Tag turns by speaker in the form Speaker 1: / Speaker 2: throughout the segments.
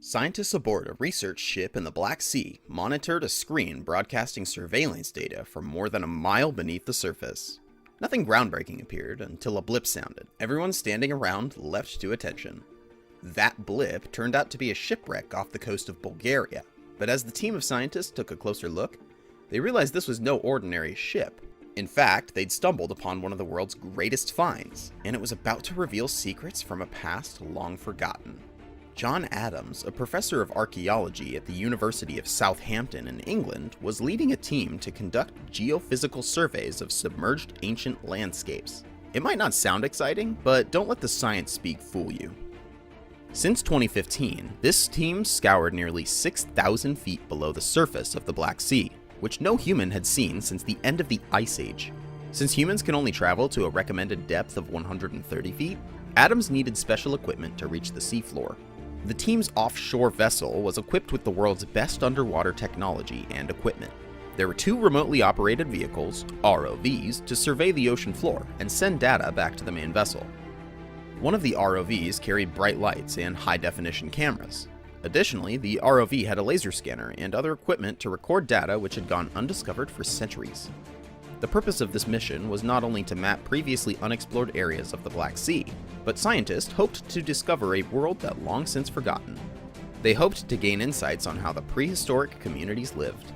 Speaker 1: Scientists aboard a research ship in the Black Sea monitored a screen broadcasting surveillance data from more than a mile beneath the surface. Nothing groundbreaking appeared until a blip sounded. Everyone standing around leapt to attention. That blip turned out to be a shipwreck off the coast of Bulgaria, but as the team of scientists took a closer look, they realized this was no ordinary ship. In fact, they'd stumbled upon one of the world's greatest finds, and it was about to reveal secrets from a past long forgotten. John Adams, a professor of archaeology at the University of Southampton in England, was leading a team to conduct geophysical surveys of submerged ancient landscapes. It might not sound exciting, but don't let the science speak fool you. Since 2015, this team scoured nearly 6,000 feet below the surface of the Black Sea, which no human had seen since the end of the Ice Age. Since humans can only travel to a recommended depth of 130 feet, Adams needed special equipment to reach the seafloor. The team's offshore vessel was equipped with the world's best underwater technology and equipment. There were two remotely operated vehicles, ROVs, to survey the ocean floor and send data back to the main vessel. One of the ROVs carried bright lights and high-definition cameras. Additionally, the ROV had a laser scanner and other equipment to record data which had gone undiscovered for centuries. The purpose of this mission was not only to map previously unexplored areas of the Black Sea, but scientists hoped to discover a world that long since forgotten. They hoped to gain insights on how the prehistoric communities lived.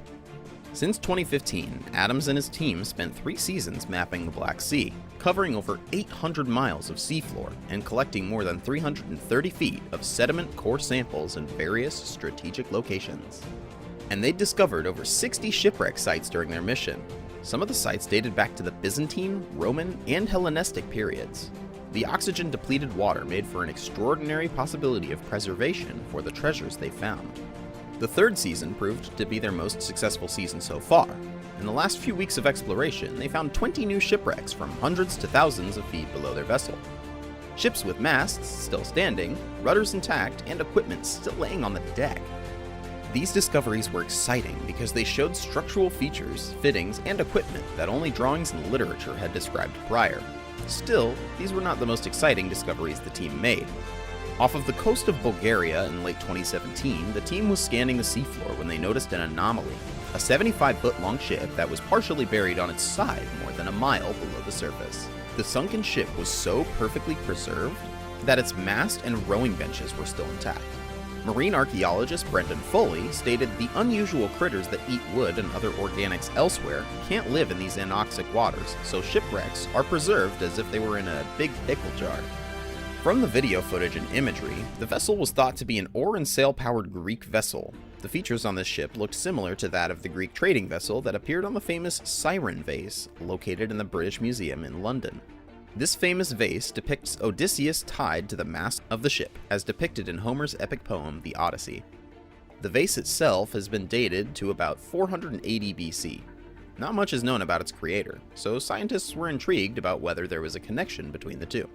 Speaker 1: Since 2015, Adams and his team spent 3 seasons mapping the Black Sea, covering over 800 miles of seafloor and collecting more than 330 feet of sediment core samples in various strategic locations. And they discovered over 60 shipwreck sites during their mission. Some of the sites dated back to the Byzantine, Roman, and Hellenistic periods. The oxygen-depleted water made for an extraordinary possibility of preservation for the treasures they found. The 3rd season proved to be their most successful season so far. In the last few weeks of exploration, they found 20 new shipwrecks from hundreds to thousands of feet below their vessel. Ships with masts still standing, rudders intact, and equipment still laying on the deck. These discoveries were exciting because they showed structural features, fittings, and equipment that only drawings and literature had described prior. Still, these were not the most exciting discoveries the team made. Off of the coast of Bulgaria in late 2017, the team was scanning the seafloor when they noticed an anomaly, a 75-foot-long ship that was partially buried on its side more than a mile below the surface. The sunken ship was so perfectly preserved that its mast and rowing benches were still intact. Marine archaeologist Brendan Foley stated the unusual critters that eat wood and other organics elsewhere can't live in these anoxic waters, so shipwrecks are preserved as if they were in a big pickle jar. From the video footage and imagery, the vessel was thought to be an oar and sail-powered Greek vessel. The features on this ship looked similar to that of the Greek trading vessel that appeared on the famous Siren vase located in the British Museum in London. This famous vase depicts Odysseus tied to the mast of the ship, as depicted in Homer's epic poem, The Odyssey. The vase itself has been dated to about 480 BC. Not much is known about its creator, so scientists were intrigued about whether there was a connection between the two.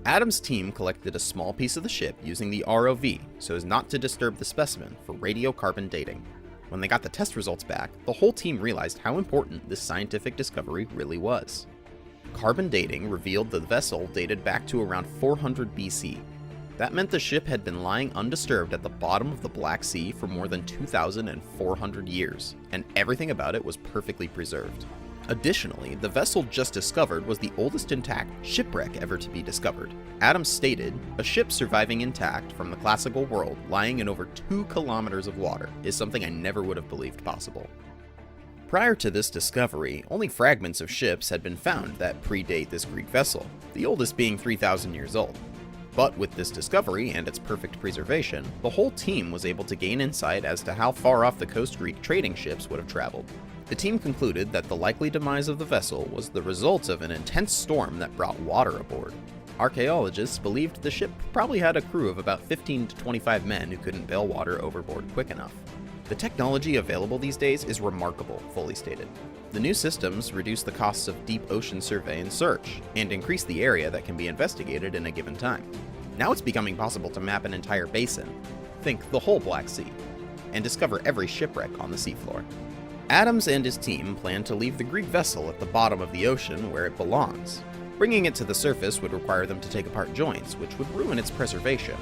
Speaker 1: Adams' team collected a small piece of the ship using the ROV so as not to disturb the specimen for radiocarbon dating. When they got the test results back, the whole team realized how important this scientific discovery really was. Carbon dating revealed the vessel dated back to around 400 BC. That meant the ship had been lying undisturbed at the bottom of the Black Sea for more than 2,400 years, and everything about it was perfectly preserved. Additionally, the vessel just discovered was the oldest intact shipwreck ever to be discovered. Adams stated, "A ship surviving intact from the classical world lying in over 2 kilometers of water is something I never would have believed possible." Prior to this discovery, only fragments of ships had been found that predate this Greek vessel, the oldest being 3,000 years old. But with this discovery and its perfect preservation, the whole team was able to gain insight as to how far off the coast Greek trading ships would have traveled. The team concluded that the likely demise of the vessel was the result of an intense storm that brought water aboard. Archaeologists believed the ship probably had a crew of about 15 to 25 men who couldn't bail water overboard quick enough. The technology available these days is remarkable, Foley stated. The new systems reduce the costs of deep ocean survey and search, and increase the area that can be investigated in a given time. Now it's becoming possible to map an entire basin, think the whole Black Sea, and discover every shipwreck on the seafloor. Adams and his team plan to leave the Greek vessel at the bottom of the ocean where it belongs. Bringing it to the surface would require them to take apart joints, which would ruin its preservation.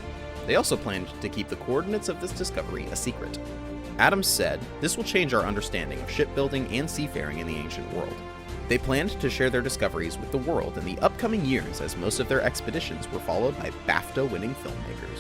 Speaker 1: They also planned to keep the coordinates of this discovery a secret. Adams said, "This will change our understanding of shipbuilding and seafaring in the ancient world." They planned to share their discoveries with the world in the upcoming years, as most of their expeditions were followed by BAFTA-winning filmmakers.